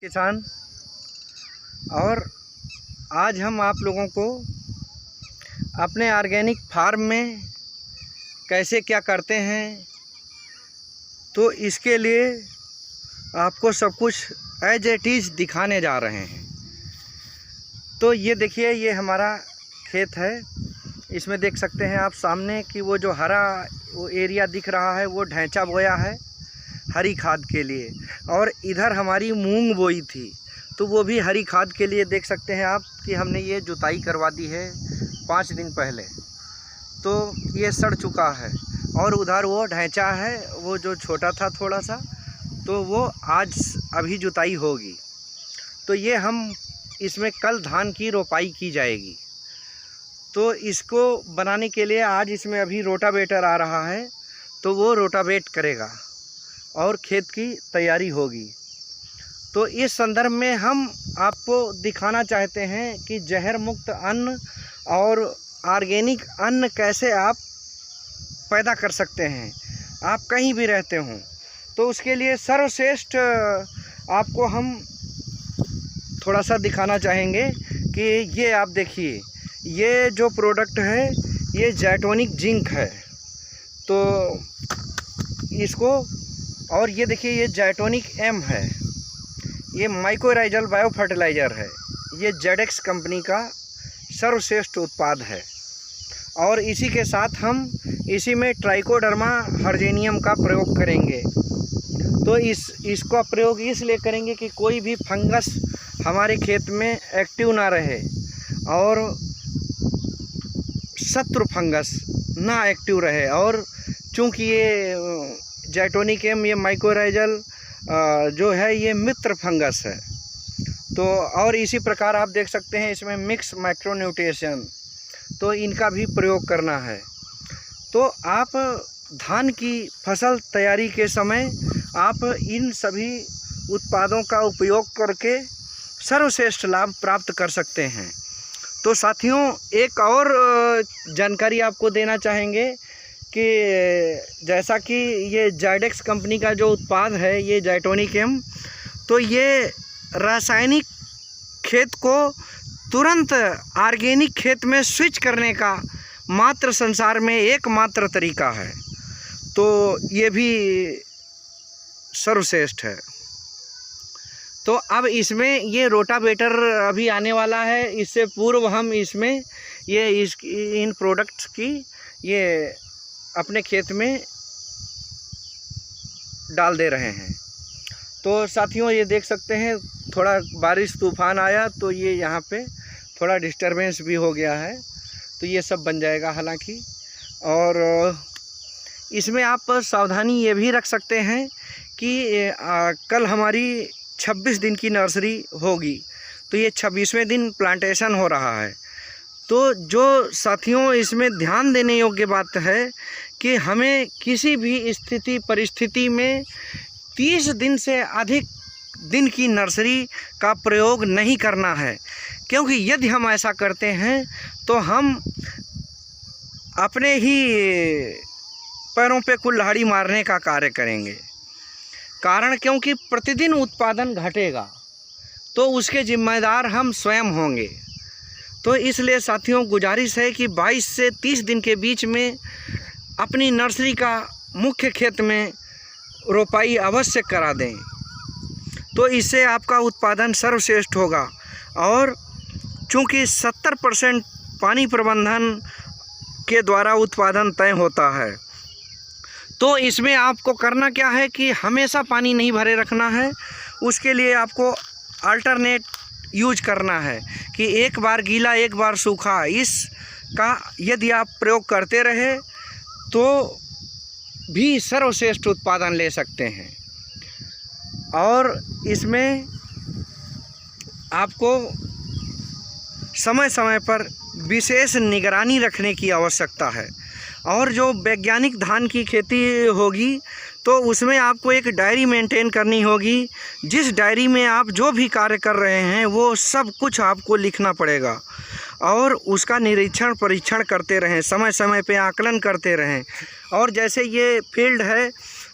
किसान। और आज हम आप लोगों को अपने ऑर्गेनिक फार्म में कैसे क्या करते हैं, तो इसके लिए आपको सब कुछ एज इट इज़ दिखाने जा रहे हैं। तो ये देखिए, ये हमारा खेत है। इसमें देख सकते हैं आप सामने कि वो जो हरा वो एरिया दिख रहा है, वो ढैंचा बोया है हरी खाद के लिए। और इधर हमारी मूंग बोई थी, तो वो भी हरी खाद के लिए देख सकते हैं आप कि हमने ये जुताई करवा दी है 5 दिन पहले। तो ये सड़ चुका है। और उधर वो ढैंचा है, वो जो छोटा था थोड़ा सा, तो वो आज अभी जुताई होगी। तो ये हम इसमें कल धान की रोपाई की जाएगी। तो इसको बनाने के लिए आज इसमें अभी रोटावेटर आ रहा है, तो वो रोटावेट करेगा और खेत की तैयारी होगी। तो इस संदर्भ में हम आपको दिखाना चाहते हैं कि जहर मुक्त अन्न और ऑर्गेनिक अन्न कैसे आप पैदा कर सकते हैं, आप कहीं भी रहते हों। तो उसके लिए सर्वश्रेष्ठ आपको हम थोड़ा सा दिखाना चाहेंगे कि ये आप देखिए, ये जो प्रोडक्ट है ये ज़ाइटोनिक जिंक है। तो इसको, और ये देखिए ये ज़ाइटोनिक एम है, ये माइक्रोराइजल बायो फर्टिलाइज़र है। ये जेडेक्स कंपनी का सर्वश्रेष्ठ उत्पाद है। और इसी के साथ हम इसी में ट्राइकोडर्मा हर्जेनियम का प्रयोग करेंगे। तो इसका प्रयोग इसलिए करेंगे कि कोई भी फंगस हमारे खेत में एक्टिव ना रहे और शत्रु फंगस ना एक्टिव रहे। और चूँकि ये ज़ाइटोनिक एम, ये माइक्रोराइजल जो है, ये मित्र फंगस है। तो और इसी प्रकार आप देख सकते हैं इसमें मिक्स माइक्रोन्यूट्रिशन, तो इनका भी प्रयोग करना है। तो आप धान की फसल तैयारी के समय आप इन सभी उत्पादों का उपयोग करके सर्वश्रेष्ठ लाभ प्राप्त कर सकते हैं। तो साथियों, एक और जानकारी आपको देना चाहेंगे कि जैसा कि ये जेडेक्स कंपनी का जो उत्पाद है, ये ज़ाइटोनिक एम, तो ये रासायनिक खेत को तुरंत ऑर्गेनिक खेत में स्विच करने का मात्र संसार में एकमात्र तरीका है। तो ये भी सर्वश्रेष्ठ है। तो अब इसमें ये रोटावेटर अभी आने वाला है। इससे पूर्व हम इसमें इन प्रोडक्ट्स की ये अपने खेत में डाल दे रहे हैं। तो साथियों, ये देख सकते हैं थोड़ा बारिश तूफान आया तो ये यहाँ पे थोड़ा डिस्टरबेंस भी हो गया है। तो ये सब बन जाएगा हालांकि। और इसमें आप सावधानी ये भी रख सकते हैं कि कल हमारी 26 दिन की नर्सरी होगी, तो ये 26वें दिन प्लांटेशन हो रहा है। तो जो साथियों, इसमें ध्यान देने योग्य बात है कि हमें किसी भी स्थिति परिस्थिति में 30 दिन से अधिक दिन की नर्सरी का प्रयोग नहीं करना है। क्योंकि यदि हम ऐसा करते हैं तो हम अपने ही पैरों पे कुल्हाड़ी मारने का कार्य करेंगे। कारण क्योंकि प्रतिदिन उत्पादन घटेगा, तो उसके जिम्मेदार हम स्वयं होंगे। तो इसलिए साथियों, गुजारिश है कि 22 से 30 दिन के बीच में अपनी नर्सरी का मुख्य खेत में रोपाई अवश्य करा दें। तो इससे आपका उत्पादन सर्वश्रेष्ठ होगा। और चूँकि 70% पानी प्रबंधन के द्वारा उत्पादन तय होता है, तो इसमें आपको करना क्या है कि हमेशा पानी नहीं भरे रखना है। उसके लिए आपको अल्टरनेट यूज करना है कि एक बार गीला एक बार सूखा। इसका यदि आप प्रयोग करते रहे तो भी सर्वश्रेष्ठ उत्पादन ले सकते हैं। और इसमें आपको समय समय पर विशेष निगरानी रखने की आवश्यकता है। और जो वैज्ञानिक धान की खेती होगी, तो उसमें आपको एक डायरी मेंटेन करनी होगी। जिस डायरी में आप जो भी कार्य कर रहे हैं वो सब कुछ आपको लिखना पड़ेगा। और उसका निरीक्षण परीक्षण करते रहें, समय समय पे आकलन करते रहें। और जैसे ये फील्ड है,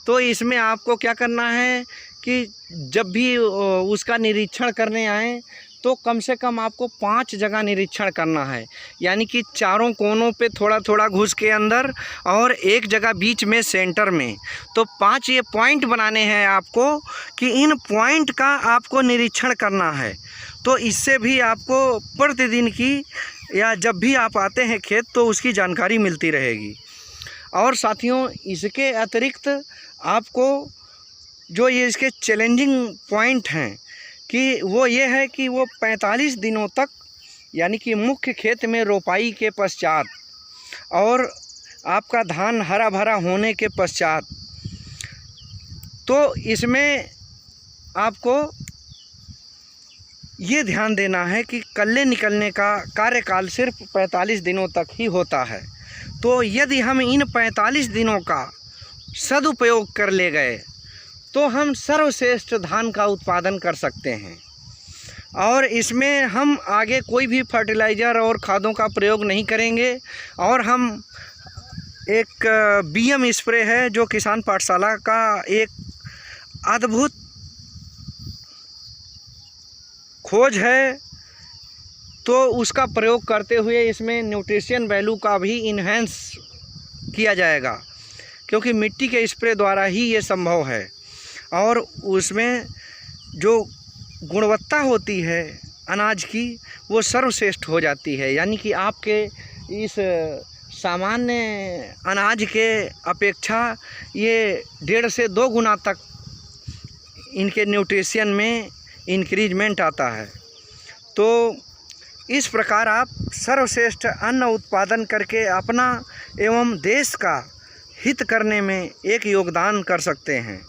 तो इसमें आपको क्या करना है कि जब भी उसका निरीक्षण करने आएँ तो कम से कम आपको 5 जगह निरीक्षण करना है, यानी कि चारों कोनों पे थोड़ा थोड़ा घुस के अंदर और एक जगह बीच में सेंटर में। तो 5 ये पॉइंट बनाने हैं आपको कि इन पॉइंट का आपको निरीक्षण करना है। तो इससे भी आपको प्रतिदिन की या जब भी आप आते हैं खेत तो उसकी जानकारी मिलती रहेगी। और साथियों, इसके अतिरिक्त आपको जो ये इसके चैलेंजिंग पॉइंट हैं कि वो ये है कि वो 45 दिनों तक, यानी कि मुख्य खेत में रोपाई के पश्चात और आपका धान हरा भरा होने के पश्चात, तो इसमें आपको ये ध्यान देना है कि कल्ले निकलने का कार्यकाल सिर्फ 45 दिनों तक ही होता है। तो यदि हम इन 45 दिनों का सदुपयोग कर ले गए तो हम सर्वश्रेष्ठ धान का उत्पादन कर सकते हैं। और इसमें हम आगे कोई भी फर्टिलाइज़र और खादों का प्रयोग नहीं करेंगे। और हम एक बीएम स्प्रे है जो किसान पाठशाला का एक अद्भुत खोज है, तो उसका प्रयोग करते हुए इसमें न्यूट्रिशन वैल्यू का भी इन्हेंस किया जाएगा, क्योंकि मिट्टी के स्प्रे द्वारा ही ये संभव है। और उसमें जो गुणवत्ता होती है अनाज की वो सर्वश्रेष्ठ हो जाती है, यानी कि आपके इस सामान्य अनाज के अपेक्षा ये 1.5 से 2 गुना तक इनके न्यूट्रिशन में इंक्रीजमेंट आता है। तो इस प्रकार आप सर्वश्रेष्ठ अन्न उत्पादन करके अपना एवं देश का हित करने में एक योगदान कर सकते हैं।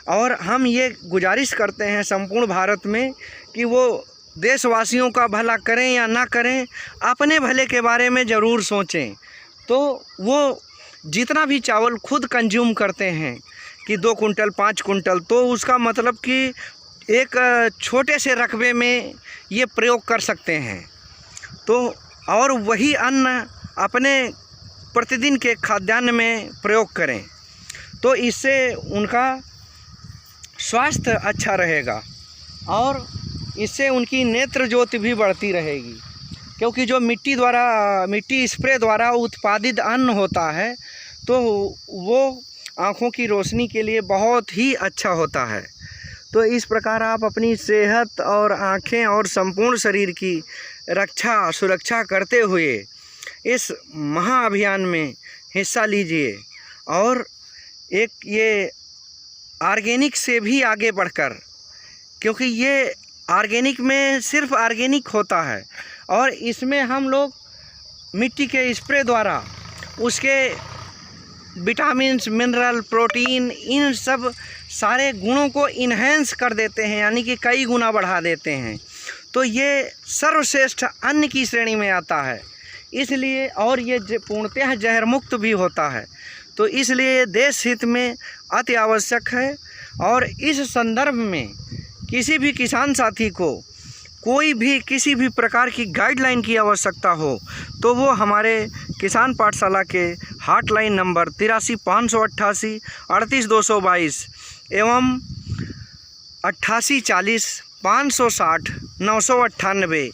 और हम ये गुजारिश करते हैं संपूर्ण भारत में कि वो देशवासियों का भला करें या ना करें, अपने भले के बारे में ज़रूर सोचें। तो वो जितना भी चावल खुद कंज्यूम करते हैं कि 2 कुंटल 5 कुंटल, तो उसका मतलब कि एक छोटे से रकबे में ये प्रयोग कर सकते हैं। तो और वही अन्न अपने प्रतिदिन के खाद्यान्न में प्रयोग करें, तो इससे उनका स्वास्थ्य अच्छा रहेगा और इससे उनकी नेत्र ज्योति भी बढ़ती रहेगी। क्योंकि जो मिट्टी स्प्रे द्वारा उत्पादित अन्न होता है तो वो आँखों की रोशनी के लिए बहुत ही अच्छा होता है। तो इस प्रकार आप अपनी सेहत और आँखें और संपूर्ण शरीर की सुरक्षा करते हुए इस महाअभियान में हिस्सा लीजिए और एक ये ऑर्गेनिक से भी आगे बढ़कर, क्योंकि ये ऑर्गेनिक में सिर्फ ऑर्गेनिक होता है और इसमें हम लोग मिट्टी के स्प्रे द्वारा उसके विटामिन्स, मिनरल, प्रोटीन, इन सब सारे गुणों को इन्हेंस कर देते हैं, यानी कि कई गुना बढ़ा देते हैं। तो ये सर्वश्रेष्ठ अन्न की श्रेणी में आता है, इसलिए और ये पूर्णतः जहर मुक्त भी होता है। तो इसलिए देश हित में अति आवश्यक है। और इस संदर्भ में किसी भी किसान साथी को कोई भी किसी भी प्रकार की गाइडलाइन की आवश्यकता हो तो वो हमारे किसान पाठशाला के हॉटलाइन नंबर 83 588 38 222 एवं 88 40 560 998